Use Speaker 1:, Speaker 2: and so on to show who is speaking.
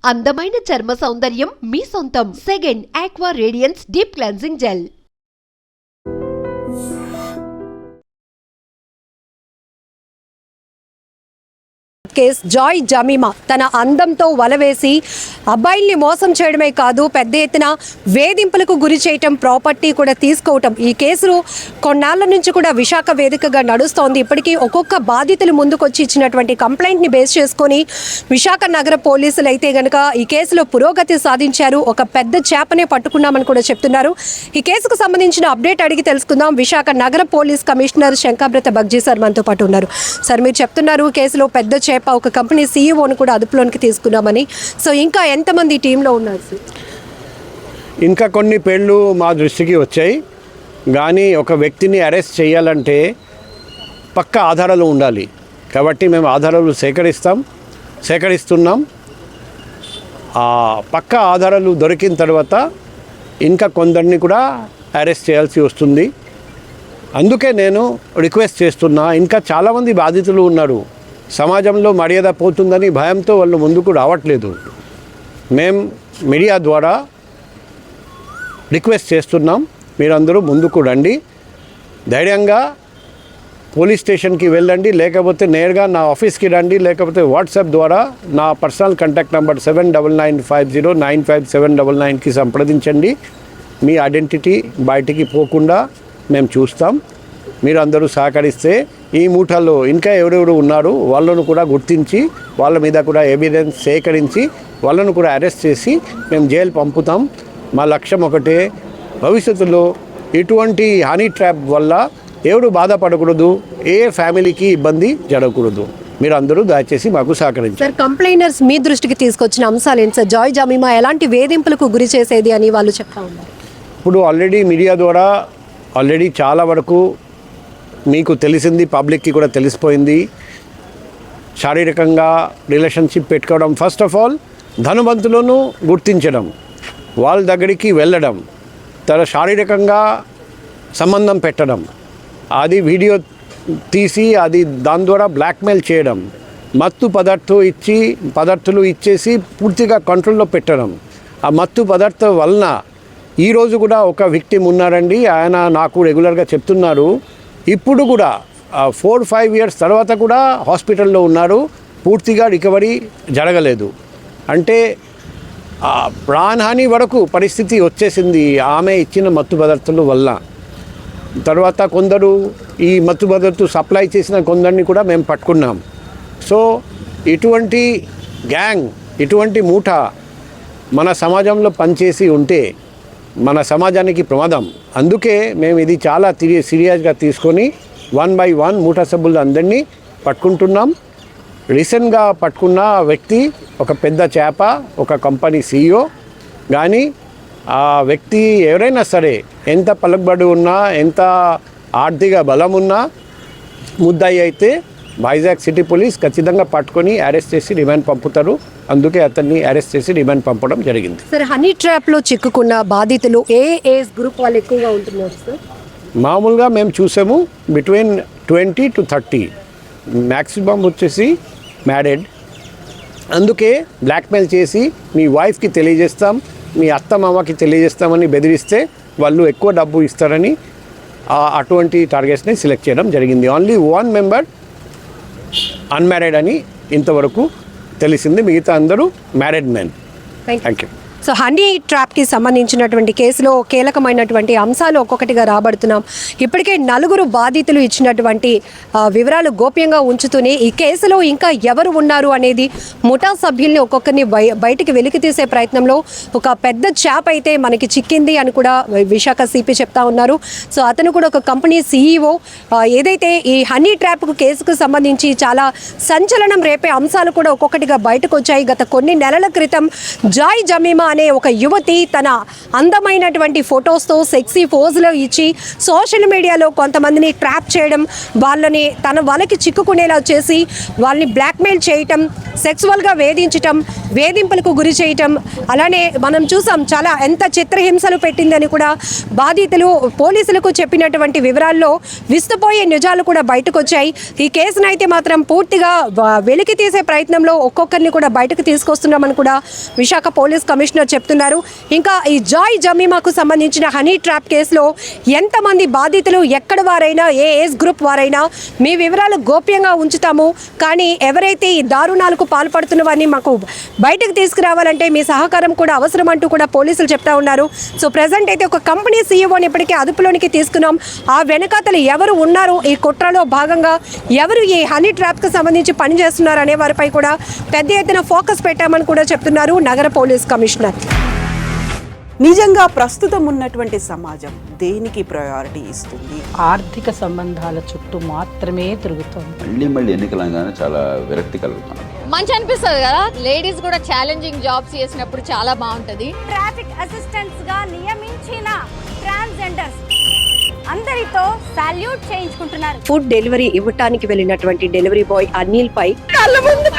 Speaker 1: అందమైన చర్మ సౌందర్యం మీ సొంతం. Second aqua radiance deep cleansing gel.
Speaker 2: Case Joy Jemimah తన అందంతో వలవేసి అబ్బాయిల్ని మోసం చేయడమే కాదు, పెద్ద ఎత్తున వేధింపులకు గురి చేయటం, ప్రాపర్టీ కూడా తీసుకోవటం. ఈ కేసులు కొన్నాళ్ల నుంచి కూడా విశాఖ వేదికగా నడుస్తోంది. ఇప్పటికీ ఒక్కొక్క బాధితులు ముందుకొచ్చి ఇచ్చినటువంటి కంప్లైంట్ని బేస్ చేసుకొని విశాఖ నగర పోలీసులు అయితే గనక ఈ కేసులో పురోగతి సాధించారు. ఒక పెద్ద చేపనే పట్టుకున్నామని కూడా చెప్తున్నారు. ఈ కేసుకు సంబంధించిన అప్డేట్ అడిగి తెలుసుకుందాం. విశాఖ నగర పోలీస్ కమిషనర్ శంకాబ్రత బగ్జీ సార్ మనతో పాటు ఉన్నారు. సార్, మీరు చెప్తున్నారు కేసులో పెద్ద చేప ఒక కంపెనీ సీఈఓని కూడా అదుపులోనికి తీసుకున్నామని. సో ఇంకా ఎంతమంది టీంలో ఉన్నారు సార్?
Speaker 3: ఇంకా కొన్ని పేర్లు మా దృష్టికి వచ్చాయి. కానీ ఒక వ్యక్తిని అరెస్ట్ చేయాలంటే పక్కా ఆధారాలు ఉండాలి. కాబట్టి మేము ఆధారాలు సేకరిస్తున్నాం. ఆ పక్కా ఆధారాలు దొరికిన తర్వాత ఇంకా కొందరిని కూడా అరెస్ట్ చేయాల్సి వస్తుంది. అందుకే నేను రిక్వెస్ట్ చేస్తున్నా, ఇంకా చాలామంది బాధితులు ఉన్నారు. సమాజంలో మర్యాద పోతుందని భయంతో వాళ్ళు ముందుకు రావట్లేదు. మేము మీడియా ద్వారా రిక్వెస్ట్ చేస్తున్నాం, మీరందరూ ముందుకు రండి, ధైర్యంగా పోలీస్ స్టేషన్కి వెళ్ళండి, లేకపోతే నేరుగా నా ఆఫీస్కి రండి, లేకపోతే వాట్సాప్ ద్వారా నా పర్సనల్ కాంటాక్ట్ నెంబర్ 7995095799కి సంప్రదించండి. మీ ఐడెంటిటీ బయటికి పోకుండా మేము చూస్తాం. మీరు అందరూ సహకరిస్తే ఈ మూటల్లో ఇంకా ఎవరెవరు ఉన్నారు వాళ్ళను కూడా గుర్తించి వాళ్ళ మీద కూడా ఎవిడెన్స్ సేకరించి వాళ్ళను కూడా అరెస్ట్ చేసి మేము జైలు పంపుతాం. మా లక్ష్యం ఒకటే, భవిష్యత్తులో ఇటువంటి హనీ ట్రాప్ వల్ల ఎవరు బాధపడకూడదు, ఏ ఫ్యామిలీకి ఇబ్బంది జరగకూడదు. మీరు అందరూ దయచేసి మాకు సహకరించారు.
Speaker 2: సార్, కంప్లైనర్స్ మీ దృష్టికి తీసుకొచ్చిన అంశాలు ఏంటి సార్? జాయ్ జమీమా ఎలాంటి వేధింపులకు గురి చేసేది అని వాళ్ళు చెప్తా ఉన్నారు.
Speaker 3: ఇప్పుడు ఆల్రెడీ మీడియా ద్వారా చాలా వరకు మీకు తెలిసింది, పబ్లిక్కి కూడా తెలిసిపోయింది. శారీరకంగా రిలేషన్షిప్ పెట్టుకోవడం, ఫస్ట్ ఆఫ్ ఆల్ ధనవంతులను గుర్తించడం, వాళ్ళ దగ్గరికి వెళ్ళడం, శారీరకంగా సంబంధం పెట్టడం, అది వీడియో తీసి అది దాని ద్వారా బ్లాక్మెయిల్ చేయడం, మత్తు పదార్థాలు ఇచ్చేసి పూర్తిగా కంట్రోల్లో పెట్టడం. ఆ మత్తు పదార్థం వలన ఈరోజు కూడా ఒక విక్టిమ్ ఉన్నారండి. ఆయన నాకు రెగ్యులర్గా చెప్తున్నారు, ఇప్పుడు కూడా 4-5 ఇయర్స్ తర్వాత కూడా హాస్పిటల్లో ఉన్నారు, పూర్తిగా రికవరీ జరగలేదు. అంటే ప్రాణహాని వరకు పరిస్థితి వచ్చేసింది ఆమె ఇచ్చిన మత్తు పదార్థాల వల్ల. తర్వాత కొందరు ఈ మత్తు పదార్థాలు సప్లై చేసిన కొందరిని కూడా మేము పట్టుకున్నాం. సో ఇటువంటి గ్యాంగ్, ఇటువంటి మూట మన సమాజంలో పనిచేసి ఉంటే మన సమాజానికి ప్రమాదం. అందుకే మేము ఇది చాలా సీరియస్గా తీసుకొని 1 by 1 మూట సభ్యులు అందరినీ పట్టుకుంటున్నాం. రీసెంట్గా పట్టుకున్న వ్యక్తి ఒక పెద్ద చేప, ఒక కంపెనీ సీఈఓ. కానీ ఆ వ్యక్తి ఎవరైనా సరే, ఎంత పలుకుబడి ఉన్నా, ఎంత ఆర్థిక బలం ఉన్నా, ముద్దాయి అయితే వైజాగ్ సిటీ పోలీస్ ఖచ్చితంగా పట్టుకొని అరెస్ట్ చేసి రిమాండ్ పంపుతారు. అందుకే అతన్ని అరెస్ట్ చేసి రిమాండ్ పంపడం జరిగింది.
Speaker 2: సార్, హనీ ట్రాప్లో చిక్కుకున్న బాధితులు ఏ ఏజ్ గ్రూప్ వాళ్ళు ఎక్కువగా ఉంటున్నారు సార్?
Speaker 3: మామూలుగా మేము చూసాము బిట్వీన్ 20 to 30, మ్యాక్సిమం వచ్చేసి మ్యారీడ్. అందుకే బ్లాక్మెయిల్ చేసి మీ వైఫ్కి తెలియజేస్తాం, మీ అత్త మామకి తెలియజేస్తామని బెదిరిస్తే వాళ్ళు ఎక్కువ డబ్బు ఇస్తారని అటువంటి టార్గెట్స్ని సెలెక్ట్ చేయడం జరిగింది. ఓన్లీ 1 మెంబర్ అన్మ్యారీడ్ అని ఇంతవరకు తెలిసింది, మిగతా అందరూ married men. Thank you.
Speaker 2: So honey ట్రాప్కి సంబంధించినటువంటి కేసులో కీలకమైనటువంటి అంశాలు ఒక్కొక్కటిగా రాబడుతున్నాం. ఇప్పటికే 4 బాధితులు ఇచ్చినటువంటి వివరాలు గోప్యంగా ఉంచుతూనే ఈ కేసులో ఇంకా ఎవరు ఉన్నారు అనేది ముఠా సభ్యుల్ని ఒక్కొక్కరిని బయటికి వెలికి తీసే ప్రయత్నంలో ఒక పెద్ద చేప అయితే మనకి చిక్కింది అని కూడా విశాఖ సిపి చెప్తా ఉన్నారు. సో అతను కూడా ఒక కంపెనీ సీఈఓ. ఏదైతే ఈ హనీ ట్రాప్ కేసుకు సంబంధించి చాలా సంచలనం రేపే అంశాలు కూడా ఒక్కొక్కటిగా బయటకు వచ్చాయి. గత కొన్ని నెలల క్రితం జాయ్ జమీమా అనే ఒక యువతి తన అందమైనటువంటి ఫొటోస్తో సెక్సీ పోజులో ఇచ్చి సోషల్ మీడియాలో కొంతమందిని ట్రాప్ చేయడం, వాళ్ళని తన వలకి చిక్కుకునేలా చేసి వాళ్ళని బ్లాక్మెయిల్ చేయటం, సెక్సువల్గా వేధించటం, వేధింపులకు గురి చేయటం, అలానే మనం చూసాం చాలా ఎంత చిత్రహింసలు పెట్టిందని కూడా బాధితులు పోలీసులకు చెప్పినటువంటి వివరాల్లో విస్తుపోయే నిజాలు కూడా బయటకు వచ్చాయి. ఈ కేసునైతే మాత్రం పూర్తిగా వెలికి తీసే ప్రయత్నంలో ఒక్కొక్కరిని కూడా బయటకు తీసుకొస్తున్నామని కూడా విశాఖ పోలీస్ కమిషనర్ చెప్తున్నారు. ఇంకా ఈ జాయ్ జమీమాకు సంబంధించిన హనీ ట్రాప్ కేసులో ఎంతమంది బాధితులు ఎక్కడ వారైనా, ఏ ఏజ్ గ్రూప్ వారైనా మీ వివరాలు గోప్యంగా ఉంచుతాము, కానీ ఎవరైతే ఈ దారుణాలకు పాల్పడుతున్న వారిని మాకు బయటకు తీసుకురావాలంటే మీ సహకారం కూడా అవసరం అంటూ కూడా పోలీసులు చెప్తా ఉన్నారు. సో ప్రజెంట్ అయితే ఒక కంపెనీ సీఈఓని ఇప్పటికే అదుపులోనికి తీసుకున్నాం. ఆ వెనకాతలు ఎవరు ఉన్నారు, ఈ కుట్రలో భాగంగా ఎవరు ఈ హనీ ట్రాప్కి సంబంధించి పనిచేస్తున్నారు అనే వారిపై కూడా పెద్ద ఎత్తున ఫోకస్ పెట్టామని కూడా చెప్తున్నారు నగర పోలీస్ కమిషనర్.
Speaker 4: నిజంగా ప్రస్తుతం ఉన్నటువంటి సమాజం దేనికి ప్రయారిటీ ఇస్తుంది?
Speaker 5: ఆర్థిక సంబంధాల చుట్టూ మాత్రమే తిరుగుతుంది.
Speaker 6: మళ్ళీ ఎన్నికలంగానే చాలా విరక్తి కలుగుతాను.
Speaker 7: మంచి అనిపిస్తుంది కదా, లేడీస్ కూడా ఛాలెంజింగ్ జాబ్స్ చేసినప్పుడు చాలా బాగుంటది.
Speaker 8: ట్రాఫిక్ అసిస్టెంట్స్ గా నియమించిన ట్రాన్స్జెండర్స్ అందరితో సాల్యూట్ చేయించుకుంటున్నారు.
Speaker 2: ఫుడ్ డెలివరీ ఇవ్వటానికి వెళ్ళినటువంటి డెలివరీ బాయ్ అనిల్ పై కళ్ళ ముందు